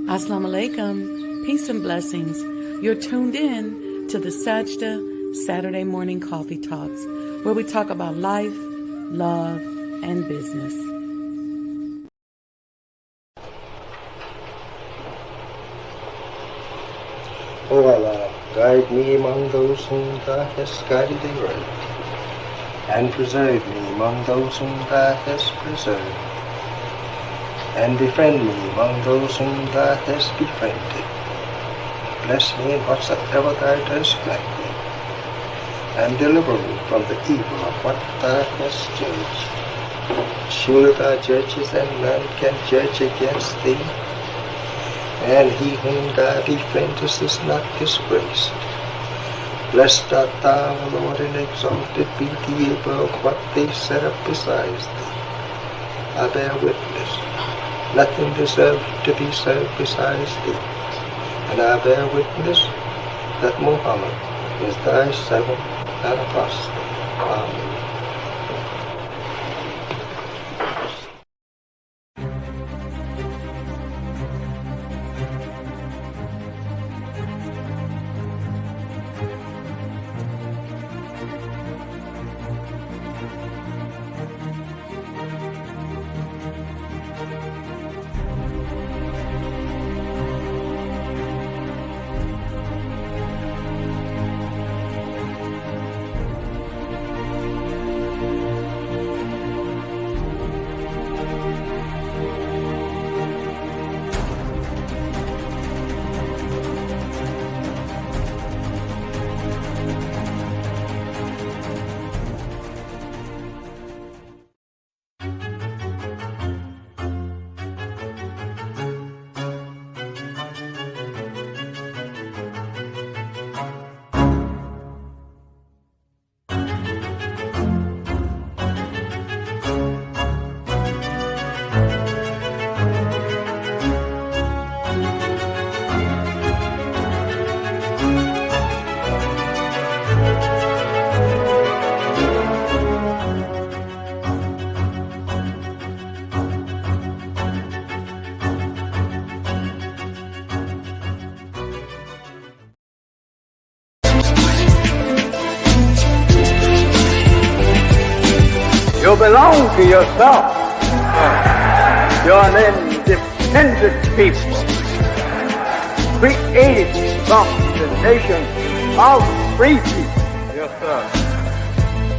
Assalamu alaikum, peace and blessings. You're tuned in to the Sajdah Saturday Morning Coffee Talks, where we talk about life, love, and business. O Allah, guide me among those whom Thou hast guided aright, and preserve me among those whom Thou hast preserved, and befriend me among those whom Thou hast befriended. Bless me in whatsoever Thou dost grant me, and deliver me from the evil of what Thou hast judged. Surely Thou judgest, and none can judge against Thee, and he whom Thou befriendest is not disgraced. Blessed art Thou, O Lord, and exalted be Thee above what they set up besides Thee. I bear witness, nothing deserves to be served besides Thee, and I bear witness that Muhammad is Thy servant and apostle. Amen. You belong to yourself. You're an independent people, created from the nation of free people. Yes, sir.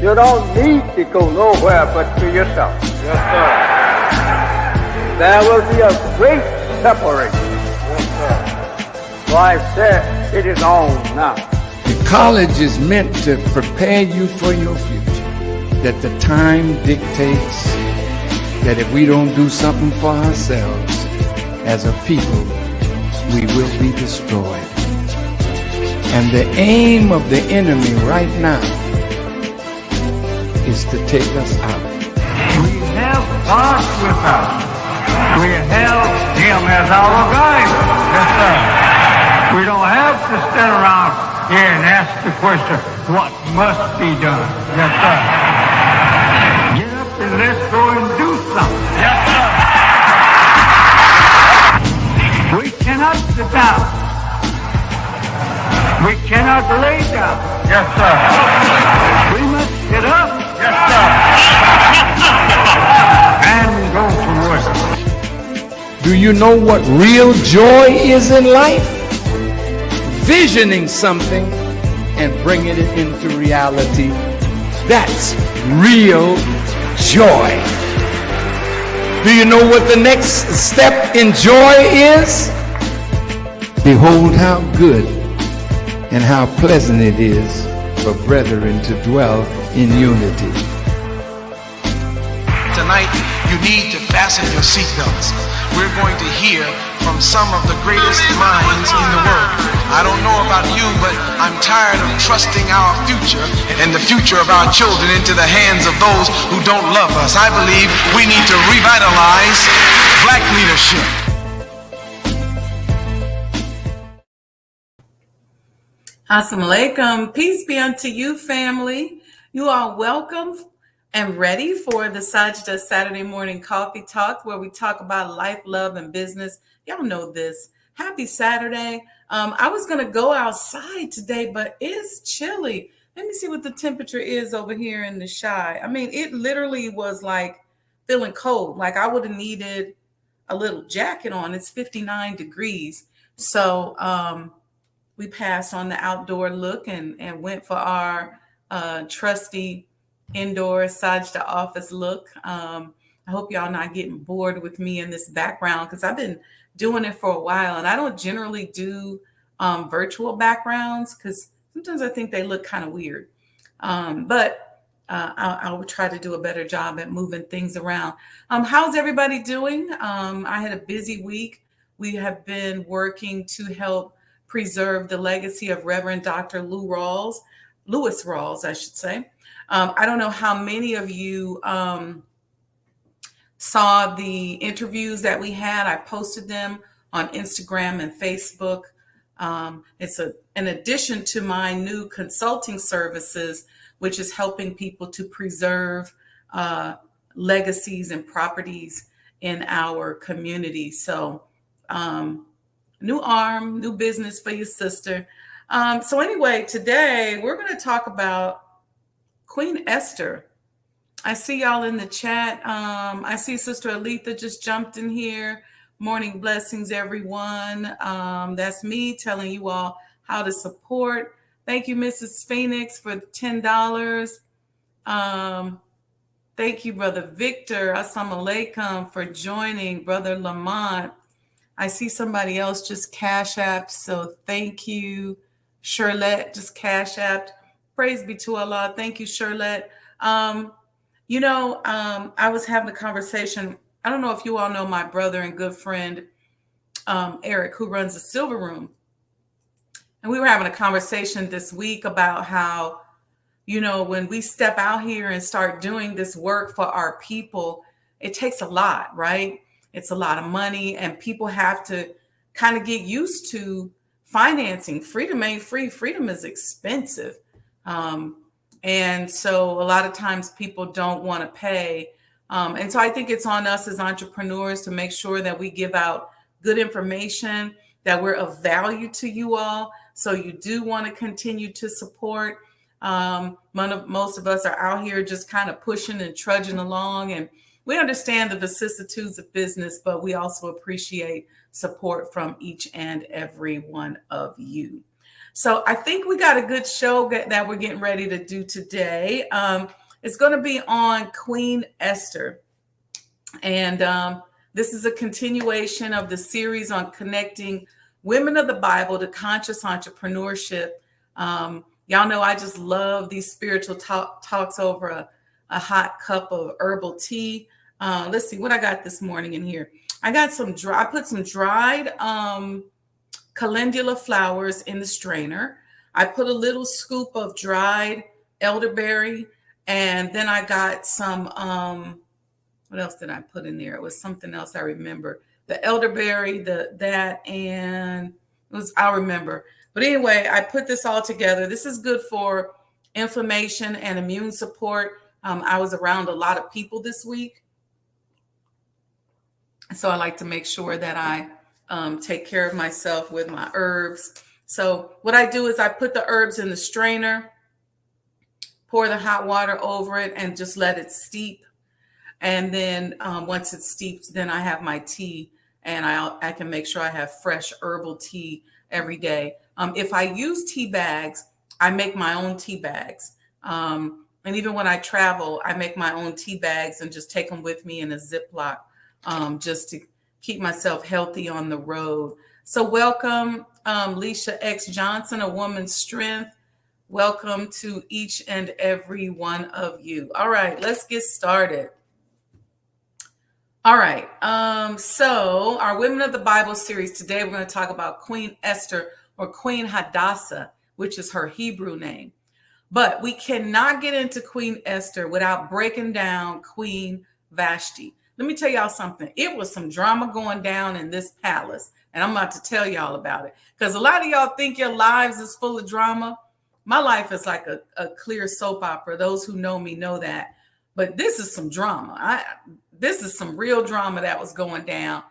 You don't need to go nowhere but to yourself. Yes, sir. There will be a great separation. Yes, sir. So I said, it is on now. The college is meant to prepare you for your future. That the time dictates that if we don't do something for ourselves as a people, we will be destroyed. And the aim of the enemy right now is to take us out. We have God with us. We have Him as our guide. Yes, sir. We don't have to stand around here and ask the question, what must be done? Yes, sir. Get up and let's go and do something. Yes, sir. We cannot sit down. We cannot lay down. Yes, sir. We must get up. Yes, sir. And go to work. Do you know what real joy is in life? Visioning something and bringing it into reality. That's real joy. Do you know what the next step in joy is? Behold how good and how pleasant it is for brethren to dwell in unity. Tonight, you need to fasten your seatbelts. We're going to hear from some of the greatest minds in the world. I don't know about you, but I'm tired of trusting our future and the future of our children into the hands of those who don't love us. I believe we need to revitalize black leadership. Assalamu alaikum, peace be unto you, family. You are welcome and ready for the Sajdah Saturday Morning Coffee Talk, where we talk about life, love, and business. Y'all know this. Happy Saturday. I was going to go outside today, but it's chilly. Let me see what the temperature is over here in the Chi. I mean, it literally was like feeling cold. Like I would have needed a little jacket on. It's 59 degrees. So we passed on the outdoor look and went for our trusty indoor Sajdah office look. I hope y'all not getting bored with me in this background because I've been doing it for a while, and I don't generally do virtual backgrounds because sometimes I think they look kind of weird. But I will try to do a better job at moving things around. How's everybody doing? I had a busy week. We have been working to help preserve the legacy of Reverend Dr. Lewis Rawls, I should say. I don't know how many of you saw the interviews that we had. I posted them on Instagram and Facebook. It's an addition to my new consulting services, which is helping people to preserve legacies and properties in our community. So new arm, new business for your sister. So anyway, today we're going to talk about Queen Esther. I see y'all in the chat. I see Sister Aletha just jumped in here. Morning blessings, everyone. That's me telling you all how to support. Thank you, Mrs. Phoenix, for $10. Thank you, Brother Victor. Assalamu alaikum for joining. Brother Lamont. I see somebody else just cash apped, so thank you. Shirlette just cash apped. Praise be to Allah. Thank you, Shirlette. I was having a conversation. I don't know if you all know my brother and good friend, Eric, who runs the Silver Room. And we were having a conversation this week about how, when we step out here and start doing this work for our people, it takes a lot, right? It's a lot of money, and people have to kind of get used to financing. Freedom ain't free. Freedom is expensive. And so a lot of times people don't want to pay. And so I think it's on us as entrepreneurs to make sure that we give out good information, that we're of value to you all. So you do want to continue to support. Most of us are out here just kind of pushing and trudging along. And we understand the vicissitudes of business, but we also appreciate support from each and every one of you. So I think we got a good show that we're getting ready to do today. It's going to be on Queen Esther. And this is a continuation of the series on connecting women of the Bible to conscious entrepreneurship. Y'all know I just love these spiritual talks over a hot cup of herbal tea. Let's see what I got this morning in here. I put some dried calendula flowers in the strainer. I put a little scoop of dried elderberry, and then I got some, what else did I put in there? It was something else I remember. The elderberry, I'll remember. But anyway, I put this all together. This is good for inflammation and immune support. I was around a lot of people this week, so I like to make sure that I take care of myself with my herbs. So what I do is I put the herbs in the strainer, pour the hot water over it, and just let it steep. And then once it steeps, then I have my tea, and I can make sure I have fresh herbal tea every day. If I use tea bags, I make my own tea bags. And even when I travel, I make my own tea bags and just take them with me in a Ziploc, just to keep myself healthy on the road. So welcome, Leisha X Johnson, A Woman's Strength. Welcome to each and every one of you. All right, let's get started. All right, so our Women of the Bible series today, we're going to talk about Queen Esther, or Queen Hadassah, which is her Hebrew name. But we cannot get into Queen Esther without breaking down Queen Vashti. Let me tell y'all something. It was some drama going down in this palace, and I'm about to tell y'all about it. Because a lot of y'all think your lives is full of drama. My life is like a clear soap opera. Those who know me know that. But this is some drama. This is some real drama that was going down.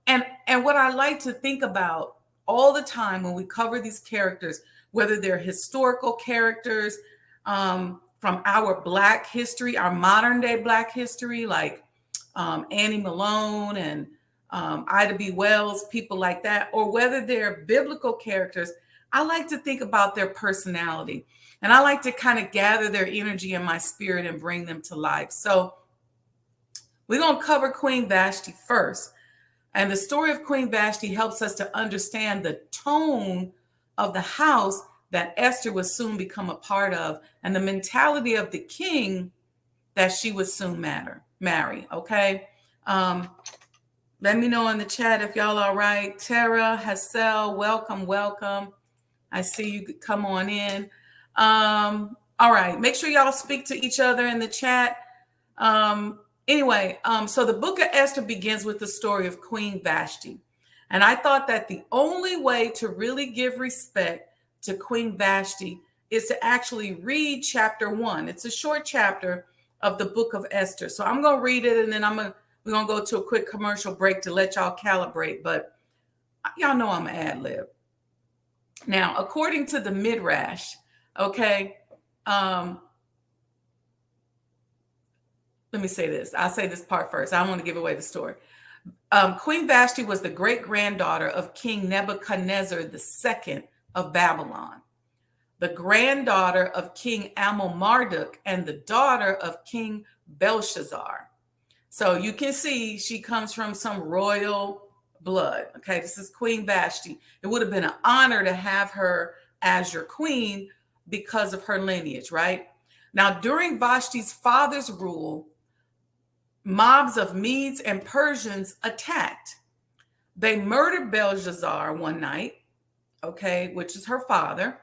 And what I like to think about all the time when we cover these characters, whether they're historical characters from our Black history, our modern day Black history, like Annie Malone and Ida B. Wells, people like that, or whether they're biblical characters, I like to think about their personality. And I like to kind of gather their energy in my spirit and bring them to life. So we're going to cover Queen Vashti first. And the story of Queen Vashti helps us to understand the tone of the house that Esther would soon become a part of, and the mentality of the king that she would soon marry. Okay. Let me know in the chat if y'all all right. Tara, Hassel, welcome. I see you come on in. All right. Make sure y'all speak to each other in the chat. Anyway, so the book of Esther begins with the story of Queen Vashti. And I thought that the only way to really give respect to Queen Vashti is to actually read chapter 1. It's a short chapter of the book of Esther. So I'm going to read it, and then we're going to go to a quick commercial break to let y'all calibrate. But y'all know I'm an ad lib. Now, according to the Midrash, okay, let me say this. I'll say this part first. I don't want to give away the story. Queen Vashti was the great-granddaughter of King Nebuchadnezzar II of Babylon, the granddaughter of King Amel-Marduk, and the daughter of King Belshazzar. So you can see she comes from some royal blood. Okay, this is Queen Vashti. It would have been an honor to have her as your queen because of her lineage, right? Now, during Vashti's father's rule, mobs of Medes and Persians attacked. They murdered Belshazzar one night, okay, which is her father.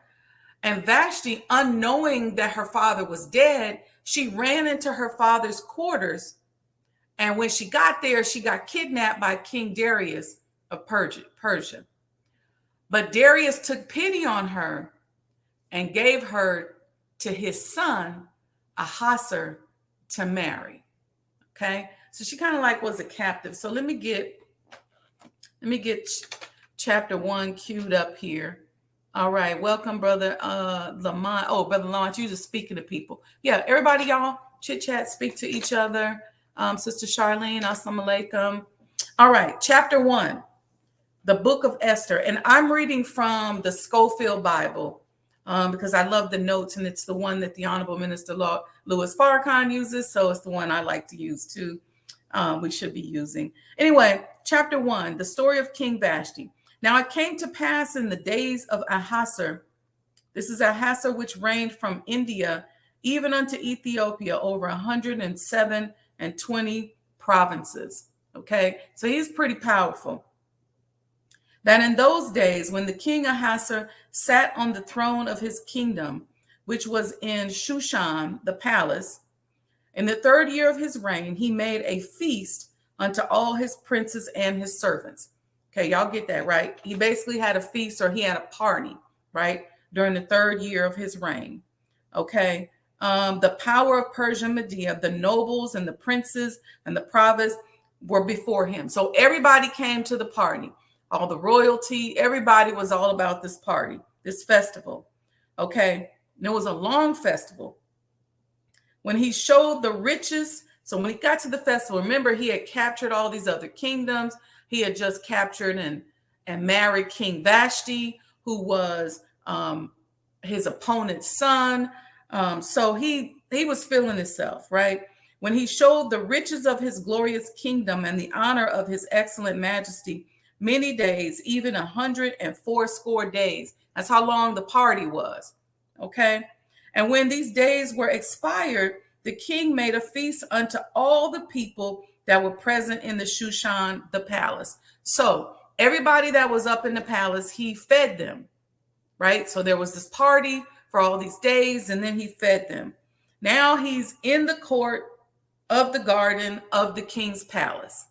And Vashti, unknowing that her father was dead, she ran into her father's quarters. And when she got there, she got kidnapped by King Darius of Persia. But Darius took pity on her and gave her to his son, Ahasuerus, to marry. Okay, so she kind of like was a captive. So let me get chapter 1 queued up here. All right, welcome, brother Lamont. Oh, brother Lamont, you just speaking to people. Yeah, everybody, y'all chit chat, speak to each other. Sister Charlene, assalamu alaikum. All right, chapter 1, the book of Esther, and I'm reading from the Schofield Bible. Because I love the notes, and it's the one that the Honorable Minister Louis Farrakhan uses, so it's the one I like to use too. We should be using. Anyway, chapter 1, the story of King Vashti. Now it came to pass in the days of Ahasuerus, this is Ahasuerus which reigned from India even unto Ethiopia over 107 and 20 provinces. Okay, so he's pretty powerful. That in those days, when the king Ahasuerus sat on the throne of his kingdom, which was in Shushan, the palace, in the 3rd year of his reign, he made a feast unto all his princes and his servants. Okay, y'all get that, right? He basically had a feast, or he had a party, right, during the 3rd year of his reign. Okay, the power of Persia and Media, the nobles and the princes and the province were before him. So everybody came to the party. All the royalty, everybody was all about this party, this festival. Okay, and it was a long festival. When he showed the riches, so when he got to the festival, remember he had captured all these other kingdoms. He had just captured and married King Vashti, who was his opponent's son. So he was feeling himself, right? When he showed the riches of his glorious kingdom and the honor of his excellent majesty, many days, even 180 days. That's how long the party was. Okay. And when these days were expired, the king made a feast unto all the people that were present in the Shushan, the palace. So everybody that was up in the palace, he fed them, right? So there was this party for all these days, and then he fed them. Now he's in the court of the garden of the king's palace.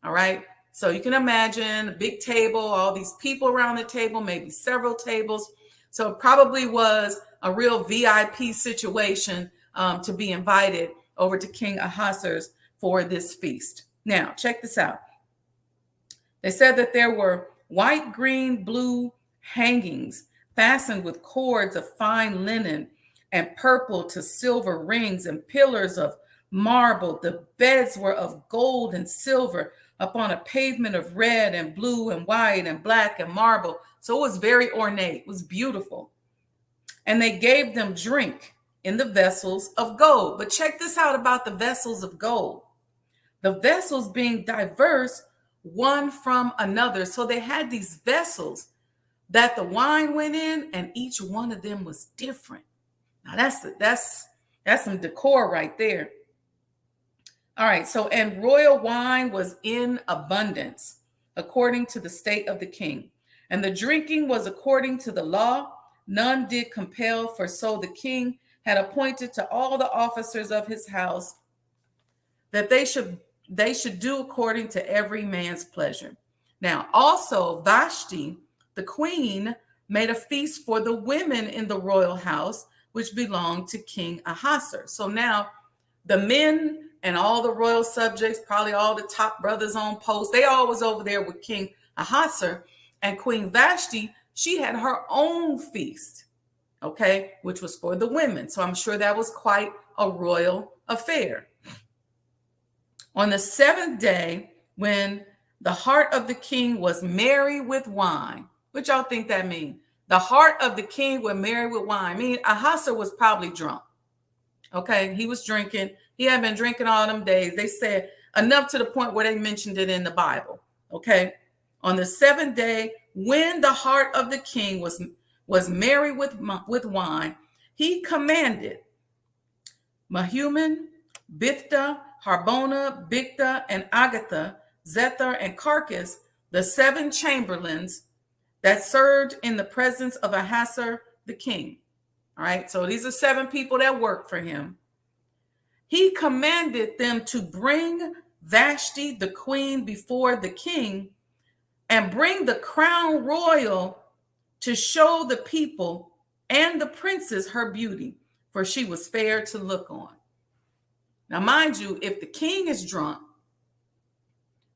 All right. So you can imagine a big table, all these people around the table, maybe several tables. So it probably was a real VIP situation to be invited over to King Ahasuerus for this feast. Now, check this out. It said that there were white, green, blue hangings fastened with cords of fine linen and purple to silver rings and pillars of marble. The beds were of gold and silver upon a pavement of red and blue and white and black and marble. So it was very ornate. It was beautiful. And they gave them drink in the vessels of gold. But check this out about the vessels of gold. The vessels being diverse one from another. So they had these vessels that the wine went in, and each one of them was different. Now that's some decor right there. All right, so and royal wine was in abundance according to the state of the king. And the drinking was according to the law. None did compel, for so the king had appointed to all the officers of his house that they should do according to every man's pleasure. Now, also Vashti, the queen, made a feast for the women in the royal house, which belonged to King Ahasuerus. So now the men and all the royal subjects, probably all the top brothers on post, they all was over there with King Ahasuerus. And Queen Vashti, she had her own feast, okay, which was for the women. So I'm sure that was quite a royal affair. On the seventh day, when the heart of the king was merry with wine, what y'all think that means? The heart of the king was merry with wine. I mean, Ahasuerus was probably drunk. Okay, he was drinking. He had been drinking all them days. They said enough to the point where they mentioned it in the Bible. Okay, on the seventh day, when the heart of the king was merry with wine, he commanded Mehuman, Bithta, Harbona, Bigtha, and Agatha, Zethar, and Carcass, the 7 chamberlains that served in the presence of Ahasuerus the king. All right, so these are 7 people that work for him. He commanded them to bring Vashti, the queen, before the king and bring the crown royal to show the people and the princess her beauty, for she was fair to look on. Now, mind you, if the king is drunk,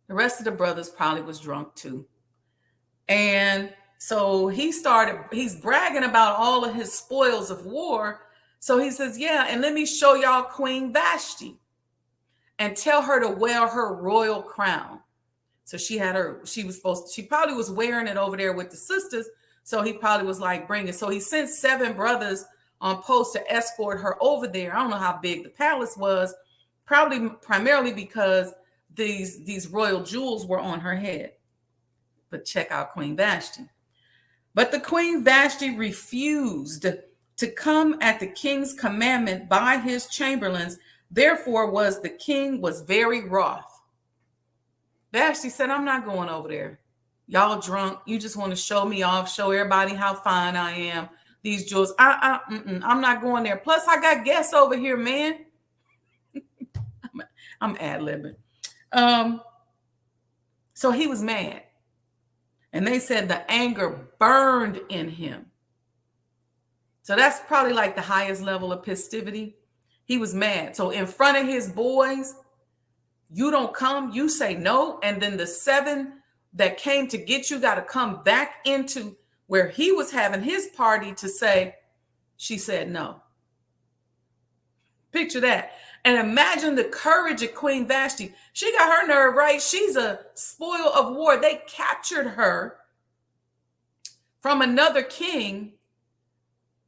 the rest of the brothers probably was drunk too. And so he's bragging about all of his spoils of war. So he says, yeah, and let me show y'all Queen Vashti and tell her to wear her royal crown. So she probably was wearing it over there with the sisters. So he probably was like, bring it. So he sent 7 brothers on post to escort her over there. I don't know how big the palace was, probably primarily because these royal jewels were on her head. But check out Queen Vashti. But the Queen Vashti refused to come at the king's commandment by his chamberlains. Therefore the king was very wroth. Vashti said, I'm not going over there. Y'all drunk. You just want to show me off, show everybody how fine I am. These jewels. I'm not going there. Plus, I got guests over here, man. I'm ad-libbing. So he was mad. And they said the anger burned in him. So that's probably like the highest level of festivity. He was mad. So in front of his boys, you don't come, you say no. And then the 7 that came to get you got to come back into where he was having his party to say, she said no. Picture that. And imagine the courage of Queen Vashti. She got her nerve right. She's a spoil of war. They captured her from another king.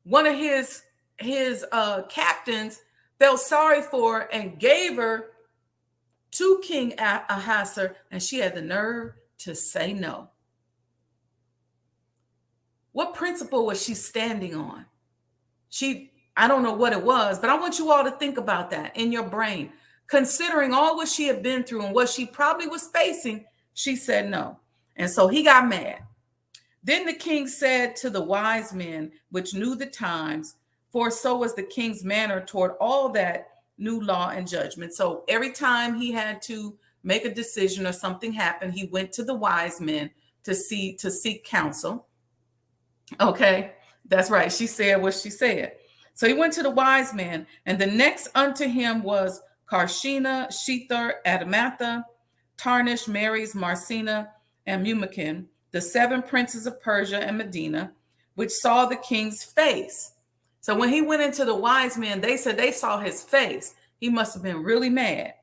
One of his captains felt sorry for her and gave her to King Ahasuerus, and she had the nerve to say no. What principle was she standing on? I don't know what it was, but I want you all to think about that in your brain. Considering all what she had been through and what she probably was facing, she said no. And so he got mad. Then the king said to the wise men, which knew the times, for so was the king's manner toward all that knew law and judgment. So every time he had to make a decision or something happened, he went to the wise men to seek counsel. Okay, that's right. She said what she said. So he went to the wise men, and the next unto him was Karshina, Shethar, Adamatha, Tarnish, Maries, Marcina, and Memucan, the 7 princes of Persia and Medina, which saw the king's face. So when he went into the wise men, they said they saw his face. He must have been really mad.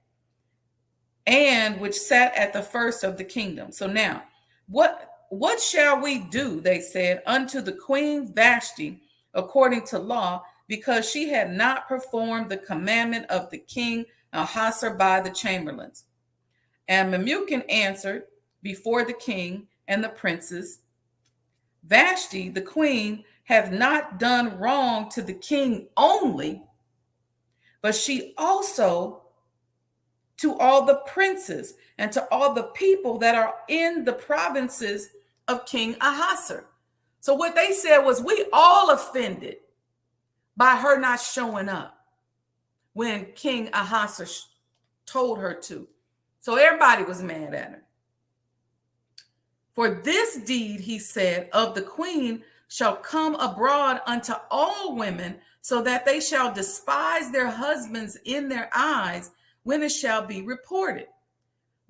And which sat at the first of the kingdom. So now, what shall we do, they said, unto the queen Vashti, according to law, because she had not performed the commandment of the king Ahasuerus by the chamberlains. And Memucan answered before the king and the princes, Vashti, the queen, hath not done wrong to the king only, but she also to all the princes and to all the people that are in the provinces of King Ahasuerus. So what they said was, we all offended by her not showing up when King Ahasuerus told her to. So everybody was mad at her. For this deed, he said, of the queen shall come abroad unto all women, so that they shall despise their husbands in their eyes when it shall be reported.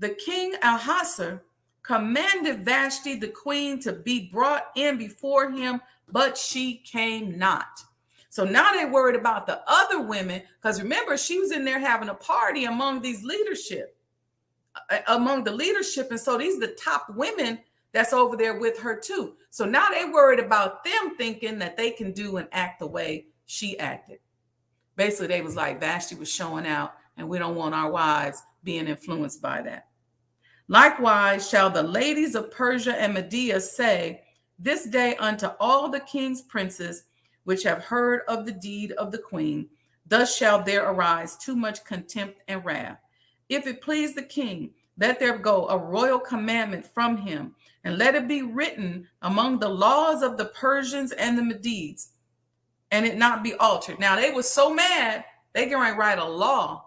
The king Ahasuerus commanded Vashti the queen to be brought in before him, but she came not. So now they're worried about the other women, because remember, she was in there having a party among the leadership. And so these are the top women that's over there with her too. So now they're worried about them thinking that they can do and act the way she acted. Basically, they was like, Vashti was showing out, and we don't want our wives being influenced by that. Likewise shall the ladies of Persia and Media say this day unto all the king's princes which have heard of the deed of the queen, thus shall there arise too much contempt and wrath. If it please the king, let there go a royal commandment from him, and let it be written among the laws of the Persians and the Medes, and it not be altered. Now they were so mad, they can write a law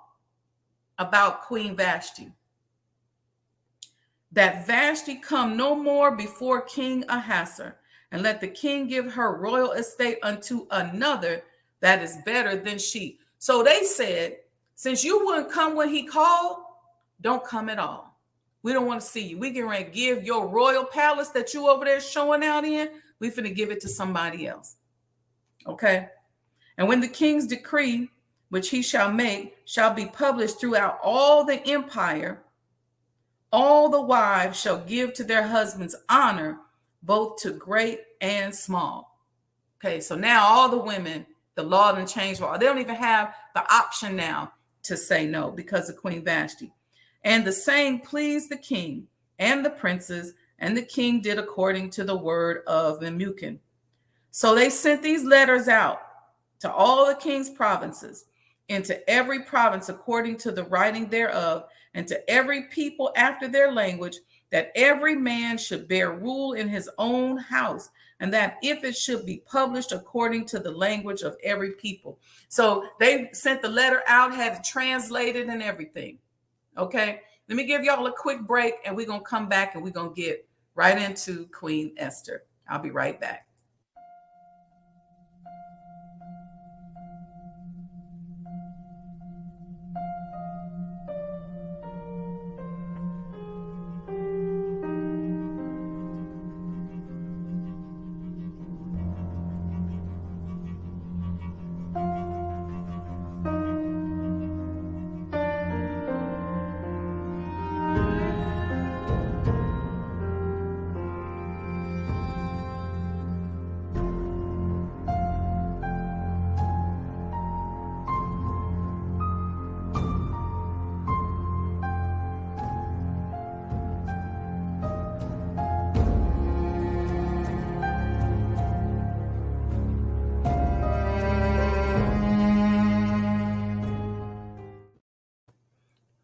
about Queen Vashti, that Vashti come no more before King Ahasuerus, and let the king give her royal estate unto another that is better than she. So they said, since you wouldn't come when he called, don't come at all. We don't want to see you. We can ready to give your royal palace that you over there showing out in, we finna give it to somebody else. Okay? And when the king's decree, which he shall make, shall be published throughout all the empire, all the wives shall give to their husbands honor, both to great and small. Okay, so now all the women, the law done changed. They don't even have the option now to say no because of Queen Vashti. And the saying pleased the king and the princes, and the king did according to the word of Memucan. So they sent these letters out to all the king's provinces, into every province according to the writing thereof, and to every people after their language, that every man should bear rule in his own house, and that if it should be published according to the language of every people. So they sent the letter out, had it translated and everything. Okay, let me give y'all a quick break, and we're going to come back and we're going to get right into Queen Esther. I'll be right back.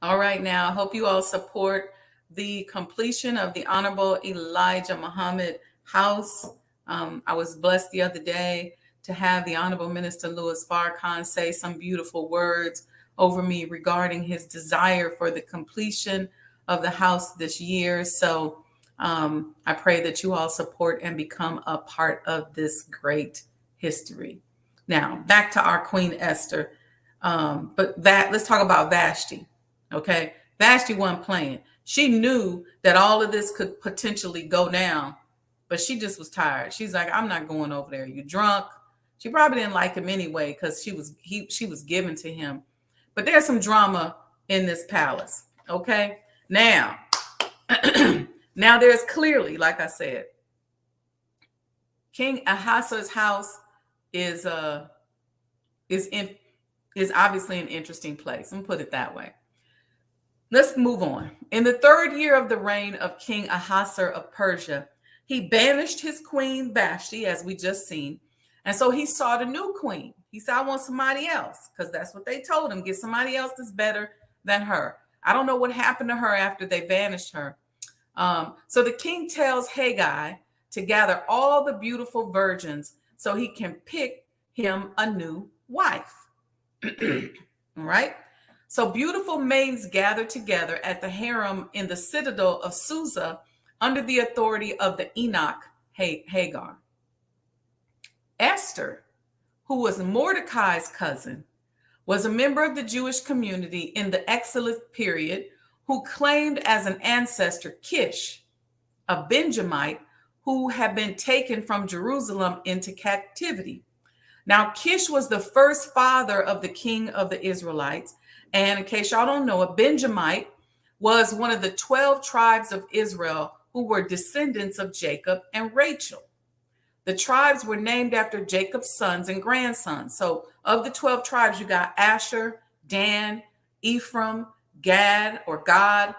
All right, now I hope you all support the completion of the Honorable Elijah Muhammad House. I was blessed the other day to have the Honorable Minister Louis Farrakhan say some beautiful words over me regarding his desire for the completion of the house this year. So I pray that you all support and become a part of this great history. Now, back to our Queen Esther. Let's talk about Vashti. Okay, Vashti wasn't playing. She knew that all of this could potentially go down, but she just was tired. She's like, I'm not going over there. You're drunk. She probably didn't like him anyway because she was given to him. But there's some drama in this palace. Okay. Now, now there's clearly, like I said, King Ahasuerus' house is obviously an interesting place. I'm gonna put it that way. Let's move on. In the 3rd year of the reign of King Ahasuerus of Persia, he banished his queen Vashti, as we just seen, and so he sought a new queen. He said, I want somebody else, because that's what they told him. Get somebody else that's better than her. I don't know what happened to her after they banished her. So the king tells Haggai to gather all the beautiful virgins so he can pick him a new wife. All right. So beautiful maidens gathered together at the harem in the citadel of Susa under the authority of the Enoch Hagar. Esther, who was Mordecai's cousin, was a member of the Jewish community in the Exilic period who claimed as an ancestor Kish, a Benjamite who had been taken from Jerusalem into captivity. Now, Kish was the first father of the king of the Israelites. And in case y'all don't know, a Benjamite was one of the 12 tribes of Israel who were descendants of Jacob and Rachel. The tribes were named after Jacob's sons and grandsons. So of the 12 tribes, you got Asher, Dan, Ephraim, Gad or God,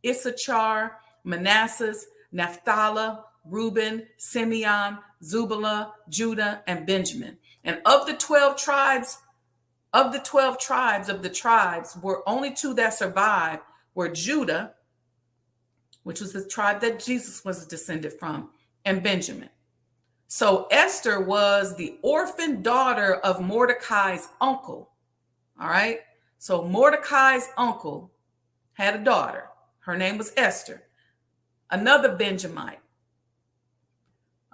Issachar, Manasseh, Naphtali, Reuben, Simeon, Zebulun, Judah, and Benjamin. And of the 12 tribes, were only 2 that survived were Judah, which was the tribe that Jesus was descended from, and Benjamin. So Esther was the orphan daughter of Mordecai's uncle. All right. So Mordecai's uncle had a daughter. Her name was Esther, another Benjamite.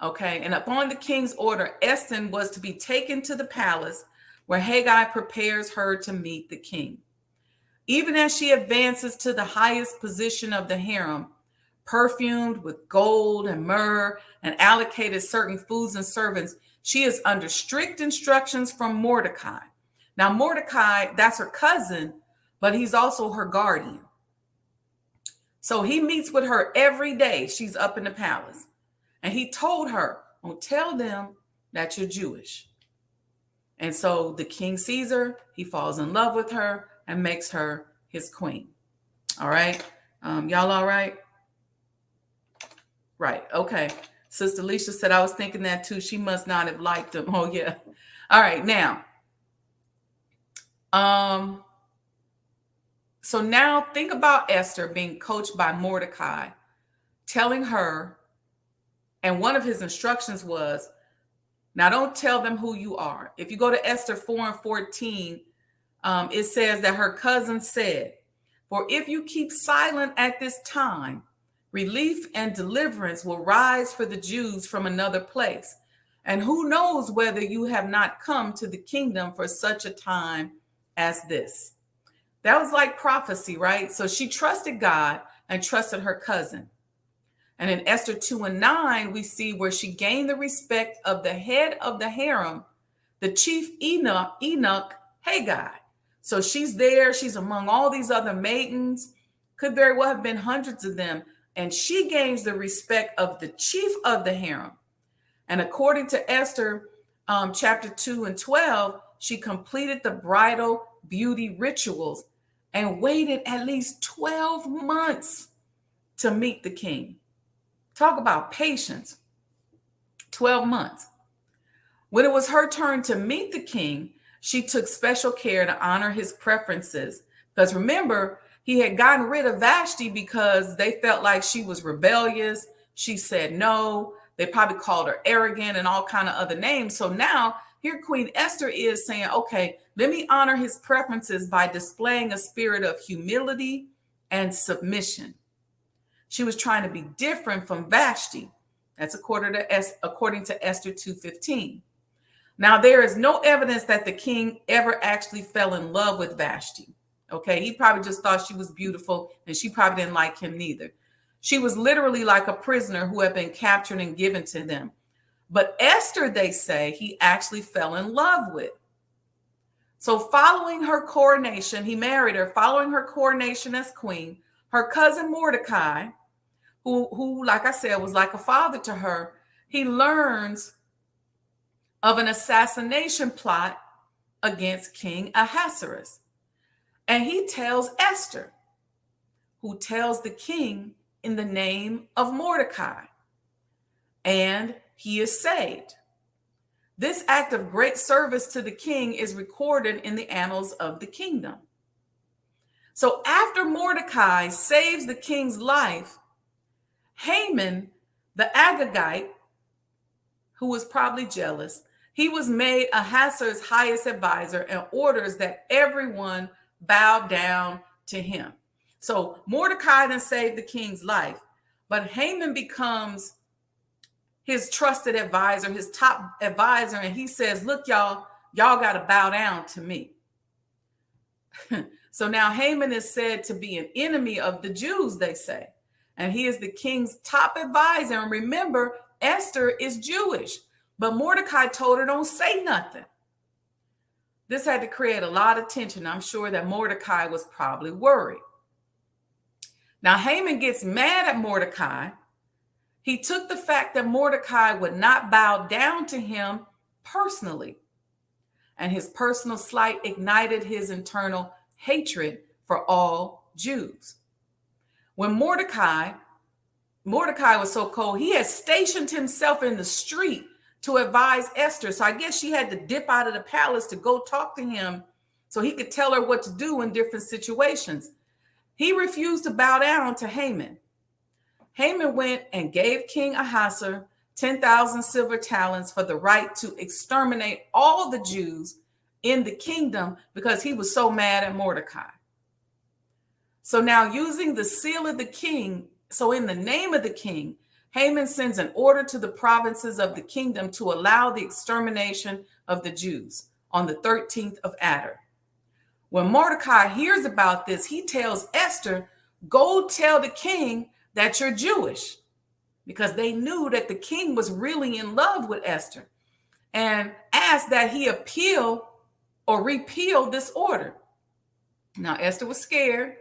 Okay. And upon the king's order, Esther was to be taken to the palace where Haggai prepares her to meet the king. Even as she advances to the highest position of the harem, perfumed with gold and myrrh and allocated certain foods and servants, she is under strict instructions from Mordecai. Now, Mordecai, that's her cousin, but he's also her guardian. So he meets with her every day. She's up in the palace. And he told her, don't tell them that you're Jewish. And so the king sees her, he falls in love with her and makes her his queen. All right. Y'all all right? Right. Okay. Sister Alicia said, I was thinking that too. She must not have liked him. Oh, yeah. All right. Now, so now think about Esther being coached by Mordecai, telling her, and one of his instructions was, now don't tell them who you are. If you go to Esther 4:14, it says that her cousin said, for if you keep silent at this time, relief and deliverance will rise for the Jews from another place. And who knows whether you have not come to the kingdom for such a time as this. That was like prophecy, right? So she trusted God and trusted her cousin. And in Esther 2:9, we see where she gained the respect of the head of the harem, the chief Enoch Haggai. So she's there. She's among all these other maidens. Could very well have been hundreds of them. And she gains the respect of the chief of the harem. And according to Esther chapter 2 and 12, she completed the bridal beauty rituals and waited at least 12 months to meet the king. Talk about patience. 12 months. When it was her turn to meet the king, she took special care to honor his preferences. Because remember, he had gotten rid of Vashti because they felt like she was rebellious. She said no. They probably called her arrogant and all kind of other names. So now here Queen Esther is saying, okay, let me honor his preferences by displaying a spirit of humility and submission. She was trying to be different from Vashti. That's according to Esther 2:15. Now, there is no evidence that the king ever actually fell in love with Vashti. Okay, he probably just thought she was beautiful, and she probably didn't like him neither. She was literally like a prisoner who had been captured and given to them. But Esther, they say, he actually fell in love with. So following her coronation, he married her. Following her coronation as queen, her cousin Mordecai, who, like I said, was like a father to her, he learns of an assassination plot against King Ahasuerus. And he tells Esther, who tells the king in the name of Mordecai, and he is saved. This act of great service to the king is recorded in the annals of the kingdom. So after Mordecai saves the king's life, Haman, the Agagite, who was probably jealous, he was made Ahasuerus' highest advisor and orders that everyone bow down to him. So Mordecai then saved the king's life, but Haman becomes his trusted advisor, his top advisor, and he says, look, y'all got to bow down to me. So now Haman is said to be an enemy of the Jews, they say, and he is the king's top advisor. And remember, Esther is Jewish, but Mordecai told her, don't say nothing. This had to create a lot of tension. I'm sure that Mordecai was probably worried. Now, Haman gets mad at Mordecai. He took the fact that Mordecai would not bow down to him personally, and his personal slight ignited his internal hatred for all Jews. When Mordecai was so cold, he had stationed himself in the street to advise Esther. So I guess she had to dip out of the palace to go talk to him so he could tell her what to do in different situations. He refused to bow down to Haman. Haman went and gave King Ahasuerus 10,000 silver talents for the right to exterminate all the Jews in the kingdom because he was so mad at Mordecai. So now, using the seal of the king, so in the name of the king, Haman sends an order to the provinces of the kingdom to allow the extermination of the Jews on the 13th of Adar. When Mordecai hears about this, he tells Esther, go tell the king that you're Jewish, because they knew that the king was really in love with Esther, and asked that he appeal or repeal this order. Now, Esther was scared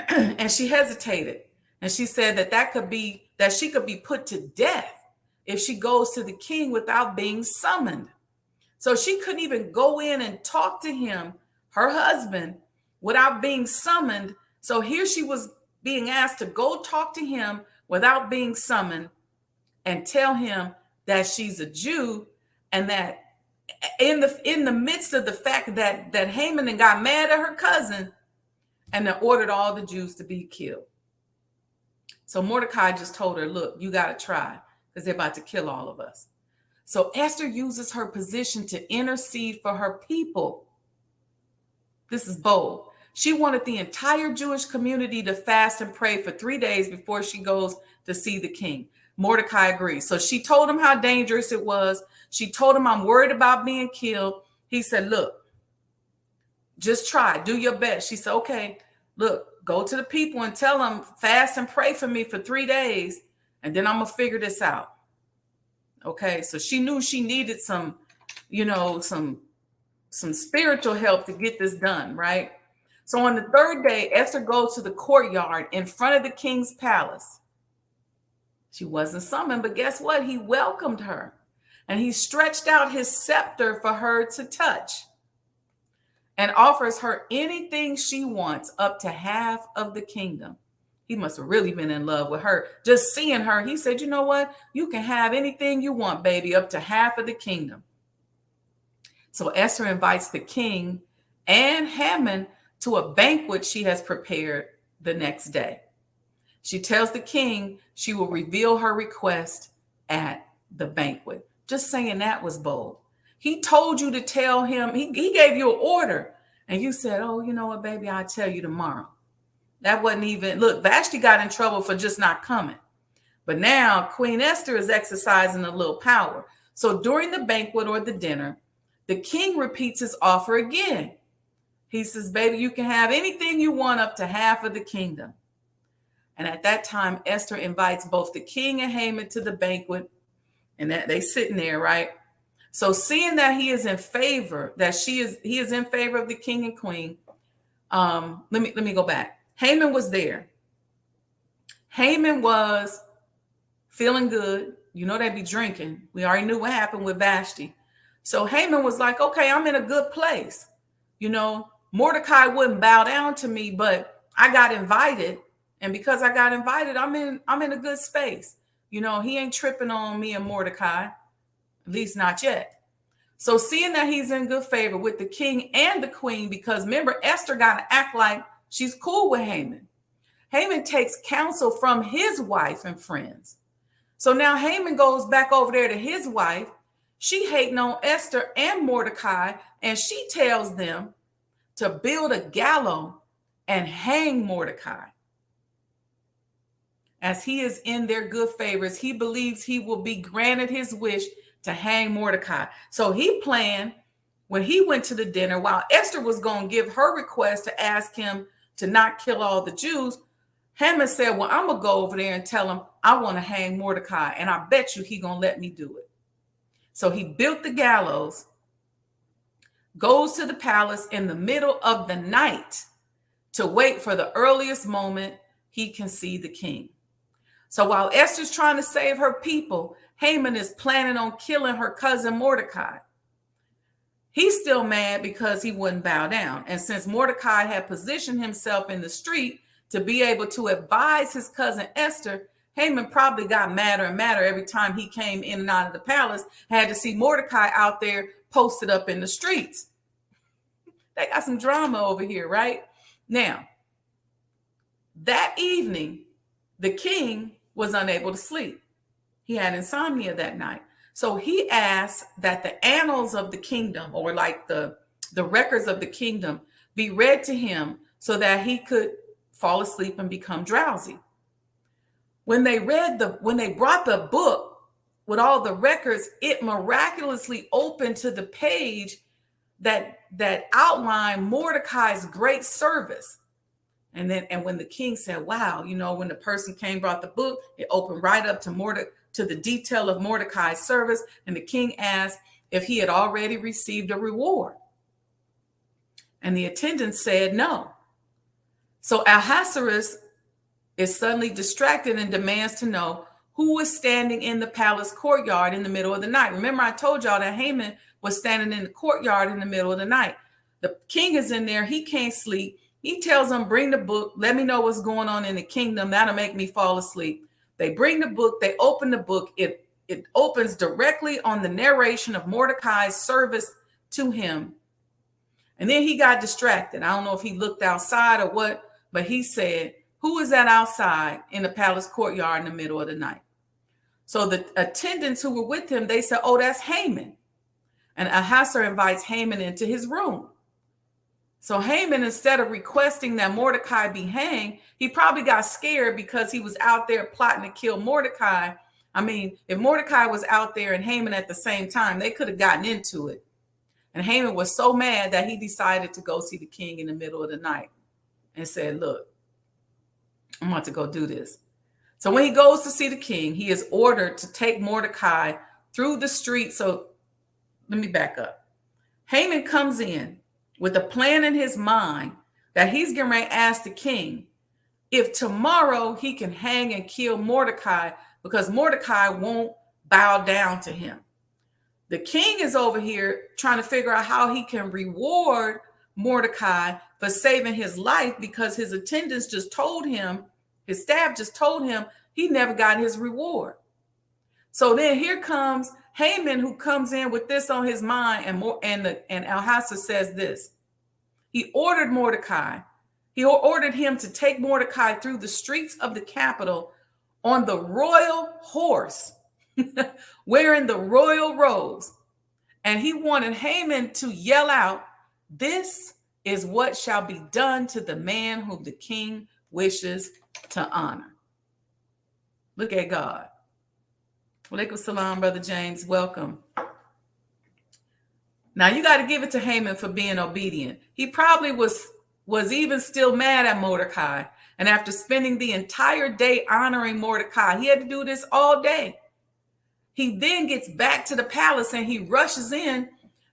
and she hesitated. And she said that she could be put to death if she goes to the king without being summoned. So she couldn't even go in and talk to him, her husband, without being summoned. So here she was being asked to go talk to him without being summoned and tell him that she's a Jew, and that in the midst of the fact that Haman got mad at her cousin and then ordered all the Jews to be killed. So Mordecai just told her, look, you got to try because they're about to kill all of us. So Esther uses her position to intercede for her people. This is bold. She wanted the entire Jewish community to fast and pray for 3 days before she goes to see the king. Mordecai agrees. So she told him how dangerous it was. She told him, I'm worried about being killed. He said, look, just try, do your best. She said, okay, look, go to the people and tell them fast and pray for me for 3 days, and then I'm going to figure this out. Okay, so she knew she needed some spiritual help to get this done, right? So on the third day, Esther goes to the courtyard in front of the king's palace. She wasn't summoned, but guess what? He welcomed her, and he stretched out his scepter for her to touch and offers her anything she wants, up to half of the kingdom. He must have really been in love with her. Just seeing her, he said, you know what? You can have anything you want, baby, up to half of the kingdom. So Esther invites the king and Haman to a banquet she has prepared the next day. She tells the king she will reveal her request at the banquet. Just saying that was bold. He told you to tell him, he gave you an order, and you said, oh, you know what, baby, I'll tell you tomorrow. That wasn't even, look, Vashti got in trouble for just not coming. But now Queen Esther is exercising a little power. So during the banquet or the dinner, the king repeats his offer again. He says, baby, you can have anything you want up to half of the kingdom. And at that time, Esther invites both the king and Haman to the banquet, and that they sitting there, right? So seeing that he is in favor, he is in favor of the king and queen. Let me go back. Haman was there. Haman was feeling good. You know, they'd be drinking. We already knew what happened with Vashti. So Haman was like, okay, I'm in a good place. You know, Mordecai wouldn't bow down to me, but I got invited. And because I got invited, I'm in a good space. You know, he ain't tripping on me and Mordecai, at least not yet. So seeing that he's in good favor with the king and the queen, because remember, Esther got to act like she's cool with Haman. Haman takes counsel from his wife and friends. So now Haman goes back over there to his wife. She hating on Esther and Mordecai, and she tells them to build a gallows and hang Mordecai. As he is in their good favors, he believes he will be granted his wish to hang Mordecai. So he planned, when he went to the dinner, while Esther was going to give her request to ask him to not kill all the Jews, Haman said, well, I'm going to go over there and tell him I want to hang Mordecai, and I bet you he going to let me do it. So he built the gallows, goes to the palace in the middle of the night to wait for the earliest moment he can see the king. So while Esther's trying to save her people, Haman is planning on killing her cousin Mordecai. He's still mad because he wouldn't bow down. And since Mordecai had positioned himself in the street to be able to advise his cousin Esther, Haman probably got madder and madder every time he came in and out of the palace, had to see Mordecai out there posted up in the streets. They got some drama over here, right? Now, that evening, the king was unable to sleep. He had insomnia that night. So he asked that the annals of the kingdom, or like the records of the kingdom, be read to him so that he could fall asleep and become drowsy. When they brought the book with all the records, it miraculously opened to the page that outlined Mordecai's great service. And when the king said, wow, you know, when the person came, brought the book, it opened right up to the detail of Mordecai's service. And the king asked if he had already received a reward. And the attendant said no. So Ahasuerus is suddenly distracted and demands to know who was standing in the palace courtyard in the middle of the night. Remember, I told y'all that Haman was standing in the courtyard in the middle of the night. The king is in there. He can't sleep. He tells them, bring the book. Let me know what's going on in the kingdom. That'll make me fall asleep. They bring the book. They open the book. It opens directly on the narration of Mordecai's service to him. And then he got distracted. I don't know if he looked outside or what, but he said, who is that outside in the palace courtyard in the middle of the night? So the attendants who were with him, they said, oh, that's Haman. And Ahasuerus invites Haman into his room. So Haman, instead of requesting that Mordecai be hanged, he probably got scared because he was out there plotting to kill Mordecai. I mean, if Mordecai was out there and Haman at the same time, they could have gotten into it. And Haman was so mad that he decided to go see the king in the middle of the night and said, look, I'm about to go do this. So when he goes to see the king, he is ordered to take Mordecai through the street. So let me back up. Haman comes in with a plan in his mind that he's getting ready to ask the king if tomorrow he can hang and kill Mordecai because Mordecai won't bow down to him. The king is over here trying to figure out how he can reward Mordecai for saving his life because his attendants just told him, his staff just told him he never got his reward. So then here comes Haman, who comes in with this on his mind, and Ahasuerus says this. He ordered him to take Mordecai through the streets of the capital on the royal horse, wearing the royal robes. And he wanted Haman to yell out, this is what shall be done to the man whom the king wishes to honor. Look at God. Walaikum salam, Brother James. Welcome. Now you got to give it to Haman for being obedient. He probably was even still mad at Mordecai. And after spending the entire day honoring Mordecai, he had to do this all day. He then gets back to the palace and he rushes in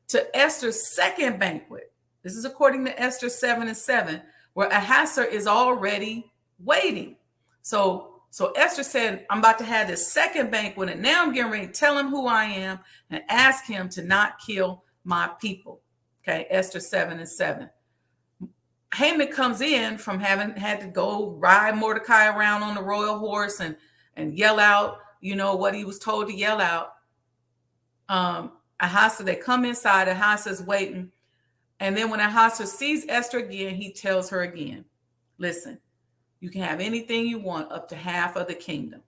to Esther's second banquet. This is according to Esther 7:7, where Ahasuerus is already waiting. So Esther said, I'm about to have this second banquet, and now I'm getting ready to tell him who I am and ask him to not kill my people. Okay, Esther 7:7. Haman comes in from having had to go ride Mordecai around on the royal horse and yell out, what he was told to yell out. Ahasuerus, they come inside, Ahasuerus is waiting. And then when Ahasuerus sees Esther again, he tells her again, listen, you can have anything you want up to half of the kingdom.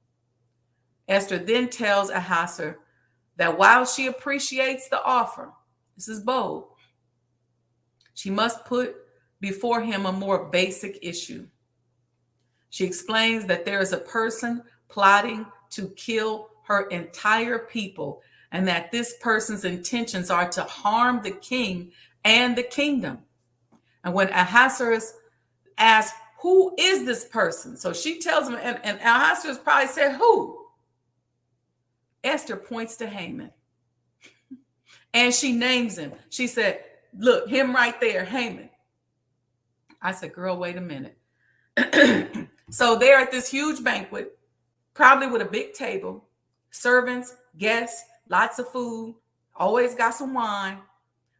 Esther then tells Ahasuerus that while she appreciates the offer, this is bold, she must put before him a more basic issue. She explains that there is a person plotting to kill her entire people, and that this person's intentions are to harm the king and the kingdom. And when Ahasuerus asks, who is this person? So she tells him, and Ahasuerus probably said, who? Esther points to Haman. And she names him. She said, look, him right there, Haman. I said, girl, wait a minute. So they're at this huge banquet, probably with a big table, servants, guests, lots of food, always got some wine.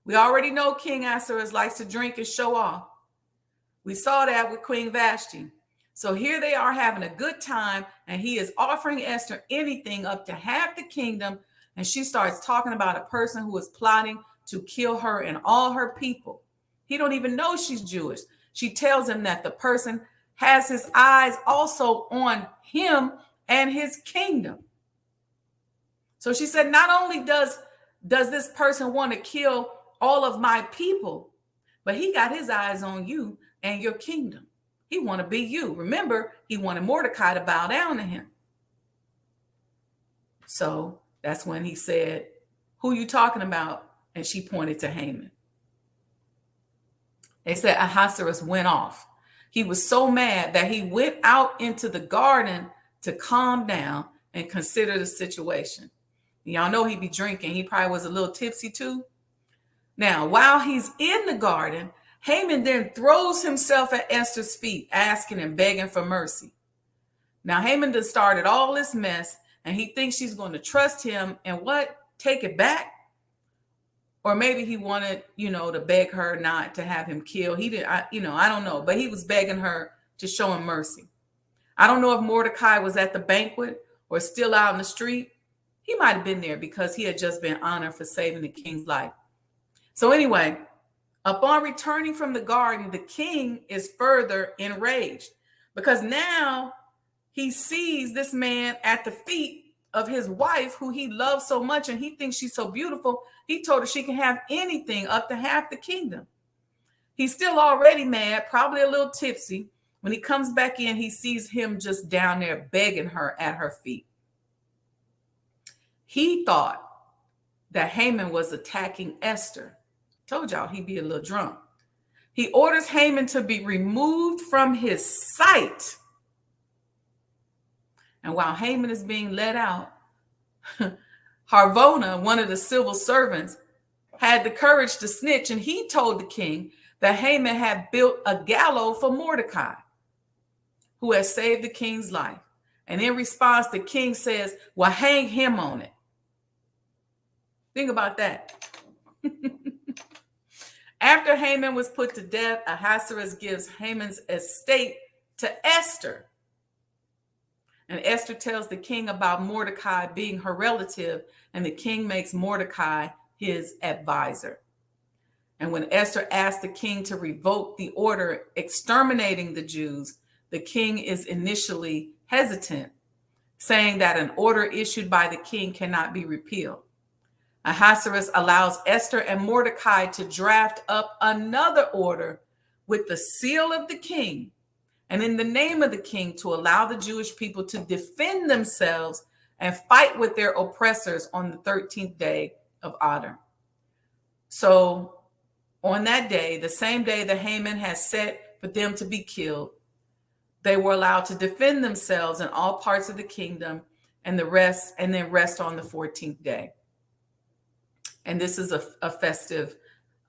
We already know King Ahasuerus likes to drink and show off. We saw that with Queen Vashti. So here they are having a good time, and he is offering Esther anything up to half the kingdom, and she starts talking about a person who is plotting to kill her and all her people. He don't even know she's Jewish. She tells him that the person has his eyes also on him and his kingdom. So she said, not only does this person want to kill all of my people, but he got his eyes on you and your kingdom. He want to be you. Remember, he wanted Mordecai to bow down to him. So that's when he said, who you talking about? And she pointed to Haman. They said Ahasuerus went off. He was so mad that he went out into the garden to calm down and consider the situation. Y'all know he'd be drinking. He probably was a little tipsy too. Now, while he's in the garden, Haman then throws himself at Esther's feet, asking and begging for mercy. Now, Haman just started all this mess, and he thinks she's going to trust him and take it back? Or maybe he wanted, to beg her not to have him killed. He didn't, I don't know, but he was begging her to show him mercy. I don't know if Mordecai was at the banquet or still out in the street. He might have been there because he had just been honored for saving the king's life. So anyway, upon returning from the garden, the king is further enraged because now he sees this man at the feet of his wife, who he loves so much, and he thinks she's so beautiful. He told her she can have anything up to half the kingdom. He's still already mad, probably a little tipsy. When he comes back in, he sees him just down there begging her at her feet. He thought that Haman was attacking Esther. Told y'all he'd be a little drunk. He orders Haman to be removed from his sight. And while Haman is being let out, Harvona, one of the civil servants, had the courage to snitch, and he told the king that Haman had built a gallows for Mordecai, who had saved the king's life. And in response, the king says, well, hang him on it. Think about that. After Haman was put to death, Ahasuerus gives Haman's estate to Esther. And Esther tells the king about Mordecai being her relative, and the king makes Mordecai his advisor. And when Esther asked the king to revoke the order exterminating the Jews, the king is initially hesitant, saying that an order issued by the king cannot be repealed. Ahasuerus allows Esther and Mordecai to draft up another order with the seal of the king and in the name of the king to allow the Jewish people to defend themselves and fight with their oppressors on the 13th day of Adar. So on that day, the same day that Haman had set for them to be killed, they were allowed to defend themselves in all parts of the kingdom and then rest on the 14th day. And this is a festive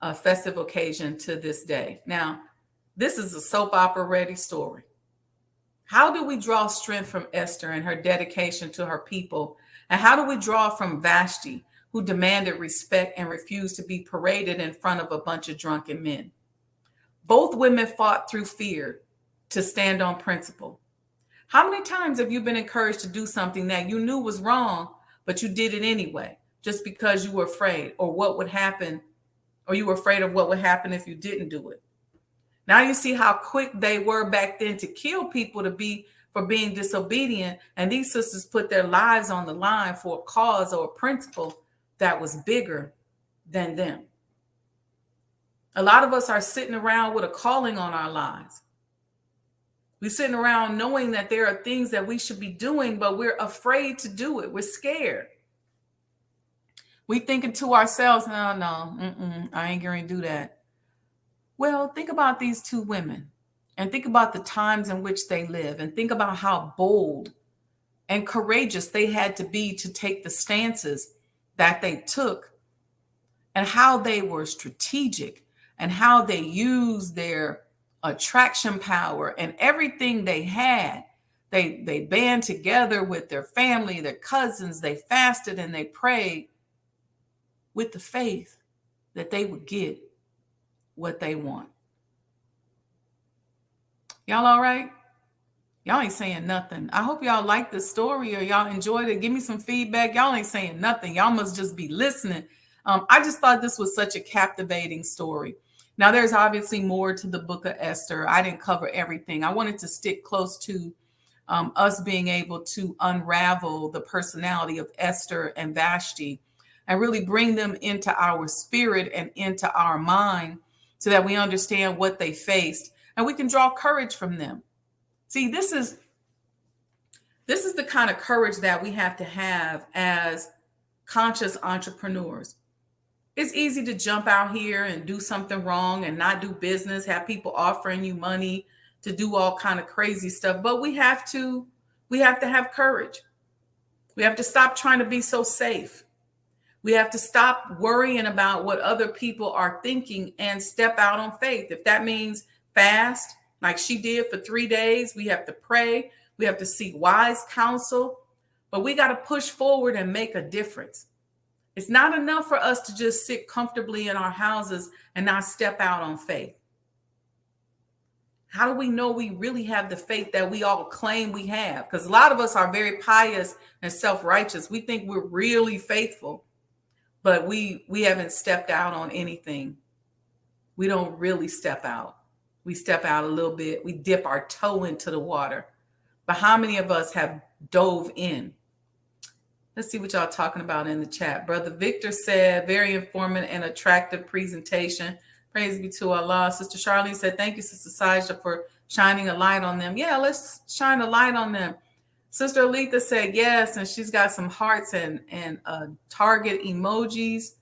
occasion to this day. Now, this is a soap opera ready story. How do we draw strength from Esther and her dedication to her people? And how do we draw from Vashti, who demanded respect and refused to be paraded in front of a bunch of drunken men? Both women fought through fear to stand on principle. How many times have you been encouraged to do something that you knew was wrong, but you did it anyway, just because you were afraid or what would happen, or you were afraid of what would happen if you didn't do it? Now you see how quick they were back then to kill people for being disobedient. And these sisters put their lives on the line for a cause or a principle that was bigger than them. A lot of us are sitting around with a calling on our lives. We're sitting around knowing that there are things that we should be doing, but we're afraid to do it. We're scared. We thinking to ourselves, no, I ain't going to do that. Well, think about these two women and think about the times in which they live and think about how bold and courageous they had to be to take the stances that they took, and how they were strategic and how they used their attraction power and everything they had. They band together with their family, their cousins. They fasted and they prayed with the faith that they would get what they want. Y'all all right? Y'all ain't saying nothing. I hope y'all like this story or y'all enjoyed it. Give me some feedback. Y'all ain't saying nothing. Y'all must just be listening. I just thought this was such a captivating story. Now, there's obviously more to the book of Esther. I didn't cover everything. I wanted to stick close to us being able to unravel the personality of Esther and Vashti and really bring them into our spirit and into our mind so that we understand what they faced and we can draw courage from them. See, this is the kind of courage that we have to have as conscious entrepreneurs. It's easy to jump out here and do something wrong and not do business, have people offering you money to do all kind of crazy stuff. But we have to have courage. We have to stop trying to be so safe. We have to stop worrying about what other people are thinking and step out on faith. If that means fast, like she did for 3 days, we have to pray. We have to seek wise counsel, but we got to push forward and make a difference. It's not enough for us to just sit comfortably in our houses and not step out on faith. How do we know we really have the faith that we all claim we have? Because a lot of us are very pious and self-righteous. We think we're really faithful, but we haven't stepped out on anything. We don't really step out. We step out a little bit. We dip our toe into the water. But how many of us have dove in? Let's see what y'all talking about in the chat. Brother Victor said, very informative and attractive presentation. Praise be to Allah. Sister Charlene said, thank you, Sister Sajdah, for shining a light on them. Yeah, let's shine a light on them. Sister Aletha said yes, and she's got some hearts and target emojis.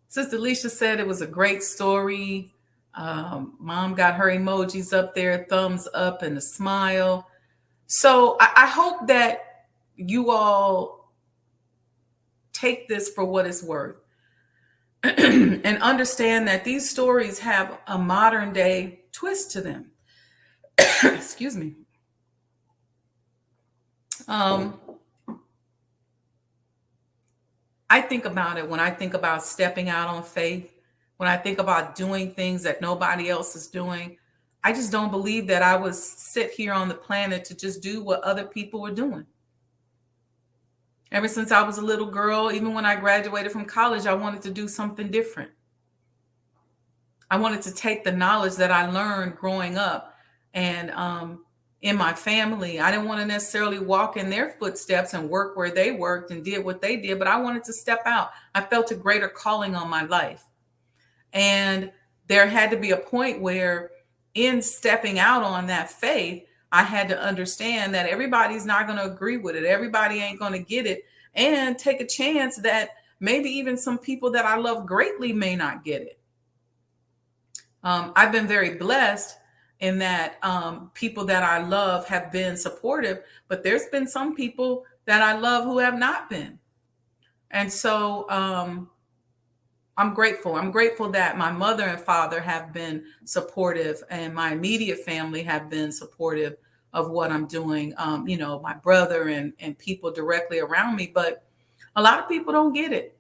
Sister Alicia said it was a great story. Mom got her emojis up there, thumbs up and a smile. So I hope that you all take this for what it's worth and understand that these stories have a modern day twist to them. Excuse me. I think about it when I think about stepping out on faith, when I think about doing things that nobody else is doing. I just don't believe that I was sit here on the planet to just do what other people were doing. Ever since I was a little girl, even when I graduated from college, I wanted to do something different. I wanted to take the knowledge that I learned growing up and in my family. I didn't want to necessarily walk in their footsteps and work where they worked and did what they did, but I wanted to step out. I felt a greater calling on my life. And there had to be a point where in stepping out on that faith, I had to understand that everybody's not going to agree with it. Everybody ain't going to get it, and take a chance that maybe even some people that I love greatly may not get it. I've been very blessed in that people that I love have been supportive, but there's been some people that I love who have not been. And so I'm grateful. I'm grateful that my mother and father have been supportive, and my immediate family have been supportive of what I'm doing. My brother and people directly around me, but a lot of people don't get it.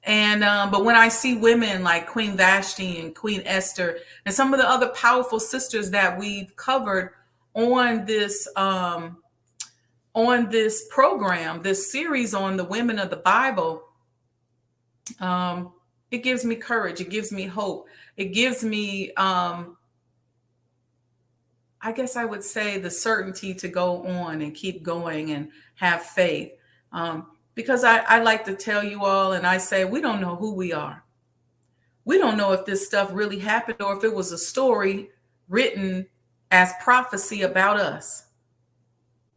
And but when I see women like Queen Vashti and Queen Esther and some of the other powerful sisters that we've covered on this program, this series on the women of the Bible, it gives me courage. It gives me hope. It gives me, I guess I would say, the certainty to go on and keep going and have faith. Because I like to tell you all, and I say, we don't know who we are. We don't know if this stuff really happened or if it was a story written as prophecy about us.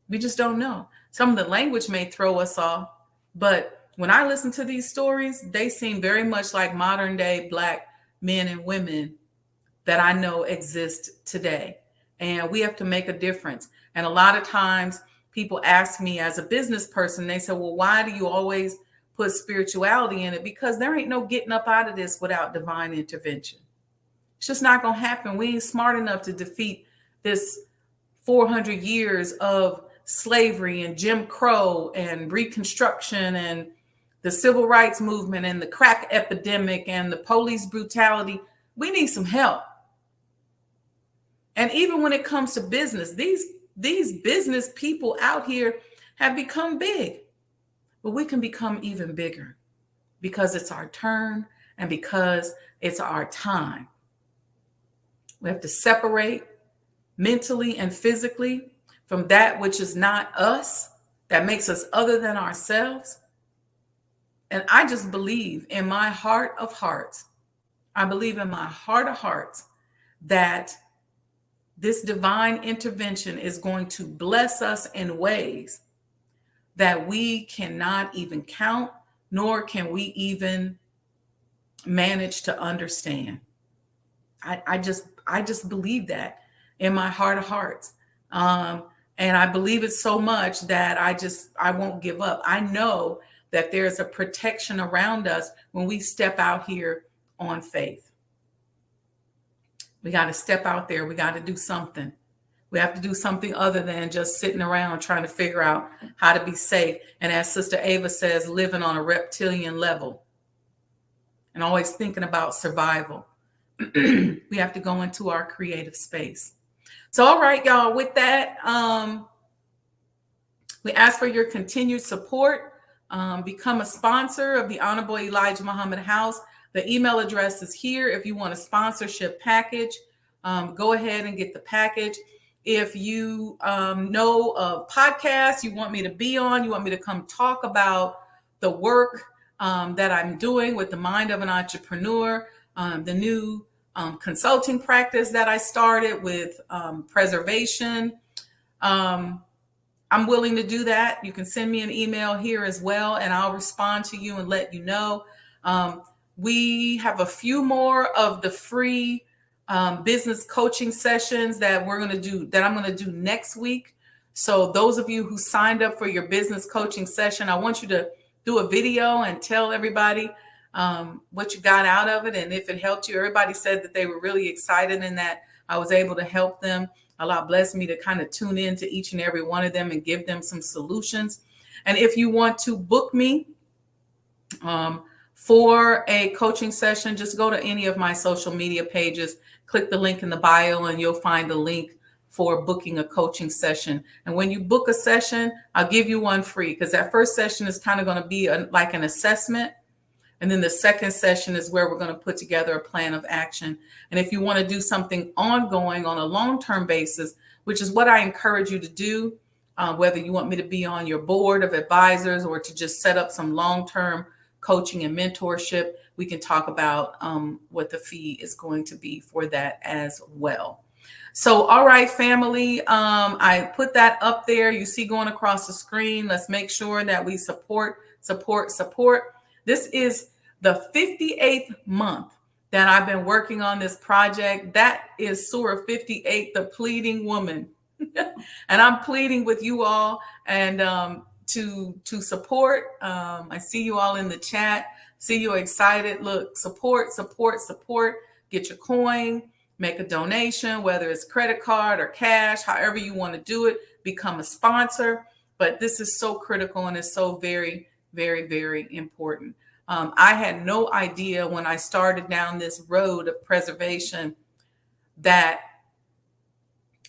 We just don't know. Some of the language may throw us off, but when I listen to these stories, they seem very much like modern day Black men and women that I know exist today. And we have to make a difference. And a lot of times people ask me as a business person, they say, well, why do you always put spirituality in it? Because there ain't no getting up out of this without divine intervention. It's just not going to happen. We ain't smart enough to defeat this 400 years of slavery and Jim Crow and Reconstruction and the civil rights movement and the crack epidemic and the police brutality. We need some help. And even when it comes to business, these business people out here have become big, but we can become even bigger because it's our turn and because it's our time. We have to separate mentally and physically from that which is not us, that makes us other than ourselves. And I just believe in my heart of hearts, that this divine intervention is going to bless us in ways that we cannot even count, nor can we even manage to understand. I just believe that in my heart of hearts. And I believe it so much that I won't give up. I know that there's a protection around us when we step out here on faith. We got to step out there. We got to do something. We have to do something other than just sitting around trying to figure out how to be safe. And as Sister Ava says, living on a reptilian level and always thinking about survival. We have to go into our creative space. So, all right, y'all, with that, we ask for your continued support. Become a sponsor of the Honorable Elijah Muhammad House. The email address is here. If you want a sponsorship package, go ahead and get the package. If you know of podcasts you want me to be on, you want me to come talk about the work that I'm doing with the Mind of an Entrepreneur, the new consulting practice that I started with preservation, I'm willing to do that. You can send me an email here as well, and I'll respond to you and let you know. We have a few more of the free business coaching sessions that I'm going to do next week. So those of you who signed up for your business coaching session, I want you to do a video and tell everybody what you got out of it and if it helped you. Everybody said that they were really excited and that I was able to help them. Allah blessed me to kind of tune in to each and every one of them and give them some solutions. And if you want to book me for a coaching session, just go to any of my social media pages, click the link in the bio, and you'll find the link for booking a coaching session. And when you book a session, I'll give you one free, because that first session is kind of going to be like an assessment. And then the second session is where we're going to put together a plan of action. And if you want to do something ongoing on a long-term basis, which is what I encourage you to do, whether you want me to be on your board of advisors or to just set up some long-term coaching and mentorship, we can talk about what the fee is going to be for that as well. So, all right, family, I put that up there. You see going across the screen. Let's make sure that we support. This is the 58th month that I've been working on this project. That is Surah 58, the pleading woman. And I'm pleading with you all and to support. I see you all in the chat. See you excited. Look, support, support, support. Get your coin, make a donation, whether it's credit card or cash, however you want to do it. Become a sponsor. But this is so critical and it's so very, very, very important. I had no idea when I started down this road of preservation that,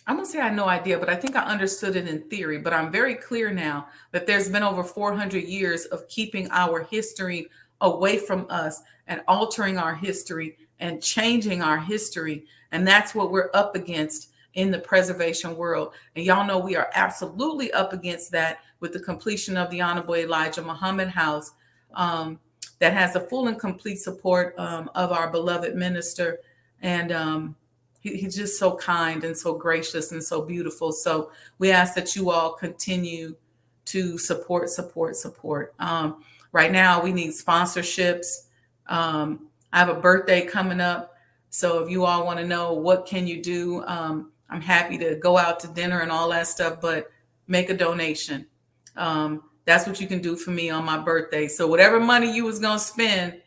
I'm going to say I had no idea, but I think I understood it in theory. But I'm very clear now that there's been over 400 years of keeping our history away from us and altering our history and changing our history. And that's what we're up against in the preservation world. And y'all know we are absolutely up against that with the completion of the Honorable Elijah Muhammad House that has the full and complete support of our beloved minister. And he's just so kind and so gracious and so beautiful. So we ask that you all continue to support. Right now, we need sponsorships. I have a birthday coming up. So if you all want to know what can you do, I'm happy to go out to dinner and all that stuff, but make a donation. That's what you can do for me on my birthday. So whatever money you was going to spend,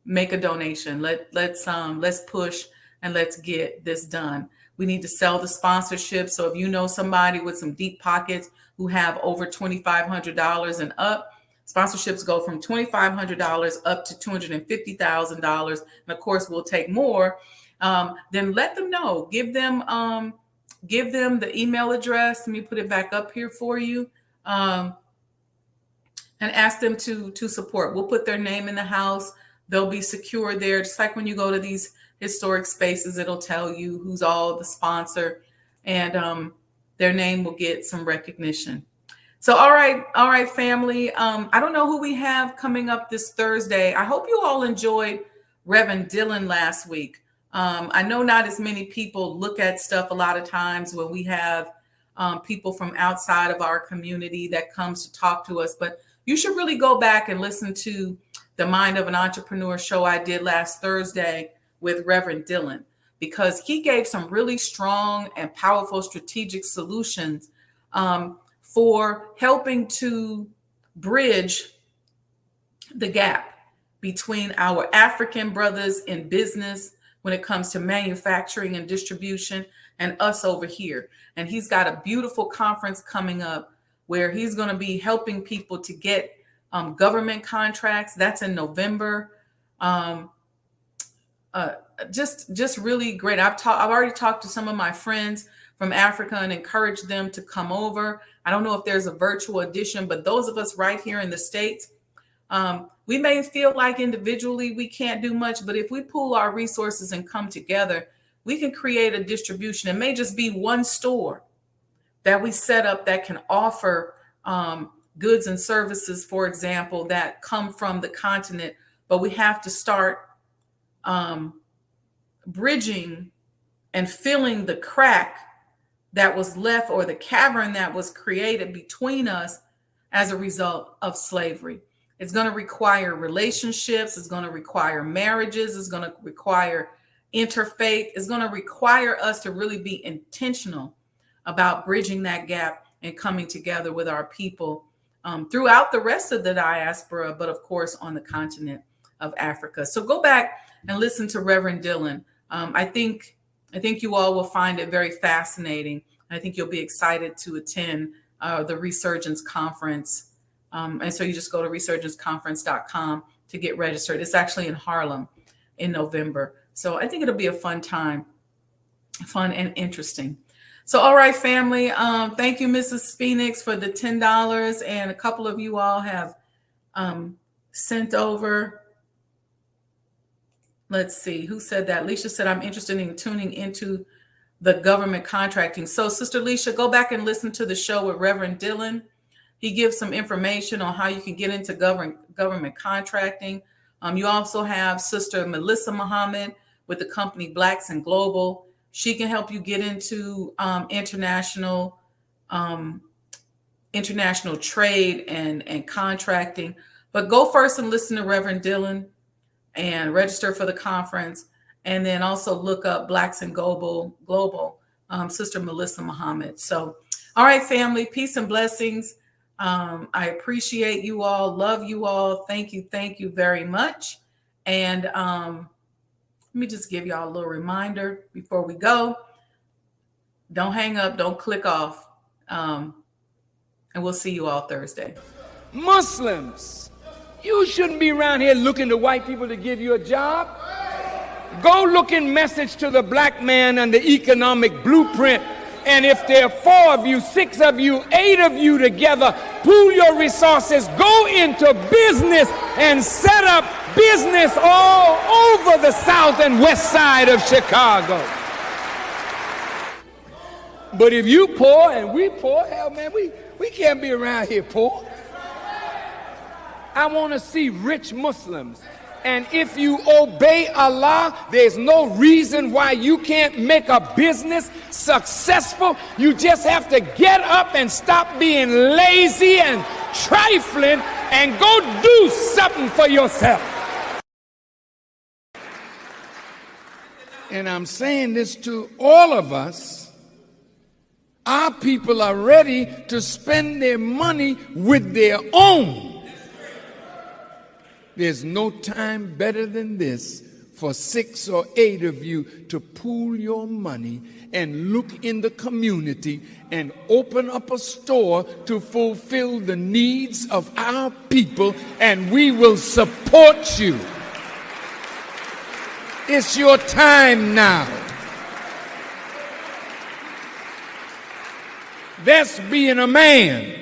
make a donation. Let's push and let's get this done. We need to sell the sponsorship. So if you know somebody with some deep pockets who have over $2,500 and up, sponsorships go from $2,500 up to $250,000. And of course, we'll take more. Then let them know. Give them the email address. Let me put it back up here for you. And ask them to support. We'll put their name in the house. They'll be secure there. Just like when you go to these historic spaces, it'll tell you who's all the sponsor, and their name will get some recognition. So, all right, family. I don't know who we have coming up this Thursday. I hope you all enjoyed Reverend Dylan last week. I know not as many people look at stuff a lot of times when we have people from outside of our community that comes to talk to us, but you should really go back and listen to the Mind of an Entrepreneur show I did last Thursday with Reverend Dylan, because he gave some really strong and powerful strategic solutions for helping to bridge the gap between our African brothers in business when it comes to manufacturing and distribution and us over here. And he's got a beautiful conference coming up where he's going to be helping people to get government contracts. That's in November. Just really great. I've already talked to some of my friends from Africa and encouraged them to come over. I don't know if there's a virtual edition, but those of us right here in the States, we may feel like individually we can't do much, but if we pool our resources and come together, we can create a distribution. It may just be one store that we set up that can offer goods and services, for example, that come from the continent, but we have to start bridging and filling the crack that was left, or the cavern that was created between us as a result of slavery. It's going to require relationships. It's going to require marriages. It's going to require interfaith. It's going to require us to really be intentional about bridging that gap and coming together with our people throughout the rest of the diaspora, but of course on the continent of Africa. So go back and listen to Reverend Dylan. I think you all will find it very fascinating. I think you'll be excited to attend the Resurgence Conference. And so you just go to resurgenceconference.com to get registered. It's actually in Harlem in November. So I think it'll be a fun time, fun and interesting. So, all right, family. Thank you, Mrs. Phoenix, for the $10. And a couple of you all have sent over. Let's see, who said that? Leisha said, I'm interested in tuning into the government contracting. So, Sister Leisha, go back and listen to the show with Reverend Dylan. He gives some information on how you can get into government contracting. You also have Sister Melissa Muhammad with the company Blacks and Global. She can help you get into international trade and contracting. But go first and listen to Reverend Dylan and register for the conference. And then also look up Blacks in Global, Sister Melissa Muhammad. So, all right, family, peace and blessings. I appreciate you all. Love you all. Thank you very much. And let me just give y'all a little reminder before we go. Don't hang up. Don't click off. And we'll see you all Thursday. Muslims, you shouldn't be around here looking to white people to give you a job. Go look in message to the black man and the economic blueprint. And if there are 4 of you, 6 of you, 8 of you together, pool your resources, go into business and set up business all over the south and west side of Chicago. But if you poor and we poor, hell man, we can't be around here poor. I want to see rich Muslims. And if you obey Allah, there's no reason why you can't make a business successful. You just have to get up and stop being lazy and trifling and go do something for yourself. And I'm saying this to all of us. Our people are ready to spend their money with their own. There's no time better than this for 6 or 8 of you to pool your money and look in the community and open up a store to fulfill the needs of our people, and we will support you. It's your time now. That's being a man.